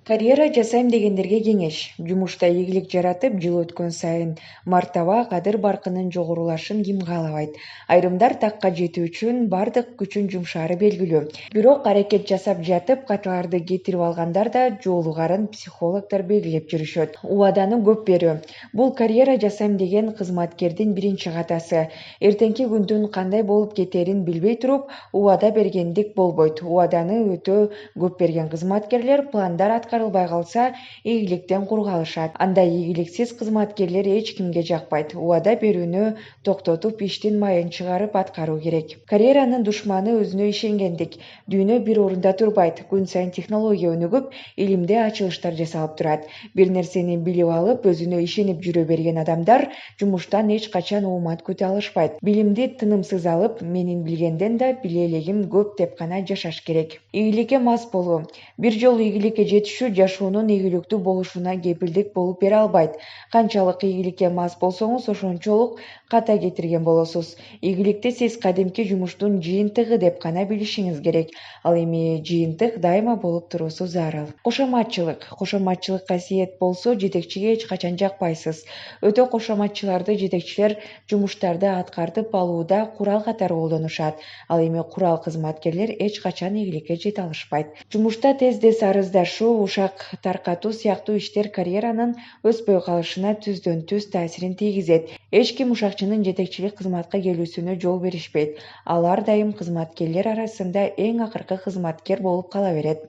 Карьера жасайм дегендерге кеңеш. Жумушта ийгилик жаратып, жыл өткөн сайын мартаба кадыр баркынын жогорулашын ким каалабайт? Айрымдар такка жетүү үчүн бардык күчүн жумшаары белгилүү. Бирок аракет жасап жатып, каталарды кетирип алгандар да жоолугарын психологдор белгилеп жүрүшөт. Убаданы көп берүү. Бул карьера жасайм деген кызматкердин биринчи катасы. Эртеңки күндүн кандай болуп кетерин билбей туруп, убада бергендик болбойт. Убаданы өтө көп берген кызматкерлер пландар аткарылбай калса, ийгиликтен кур калышат. Андай ийгиликсиз кызматкерлер эч кимге жакпайт. Убада берүүнү токтотуп, иштин майын чыгарып аткаруу керек. Карьеранын душманы өзүнө ишенгендик. Дүйнө бир орунда турбайт. Күн сайын технология өнүгүп, илимде ачылыштар жасалып турат. Бир нерсени билип алып, өзүнө ишенип жүрө берген адамдар жумуштан эч качан оомат күтө алышпайт. Билимди тынымсыз алып, менин билгенден да биле элегим көп деп гана жашаш керек. Ийгиликке мас болуу. Бир жолу ийгиликке жетишүү жашоонун ийгиликтүү болушуна кепилдик болуп бере албайт. Канчалык ийгиликке мас болсоңуз, ошончолук ката кетирген болосуз. Ийгиликти сиз кадимки жумуштун жыйынтыгы деп гана билишиңиз керек. Ал эми жыйынтык дайыма болуп туруусу зарыл. Кошоматчылык. Кошоматчылык касиет болсо, жетекчиге эч качан жакпайсыз. Өтө кошоматчыларды жетекчилер жумуштарды аткартып алууда курал катары колдонушат. Ал эми курал кызматкерлер эч качан ийгиликке жете алышпайт. Жумушта тез арыздашуу, ушак таркатуу сыяктуу иштер карьеранын өспөй калышына түздөн түз таасирин тийгизет. Эч ким ушакчынын жетекчилик кызматка келүүсүнө жол беришпейт. Ал ар дайым кызматкерлер арасында эң акыркы кызматкер болуп кала берет.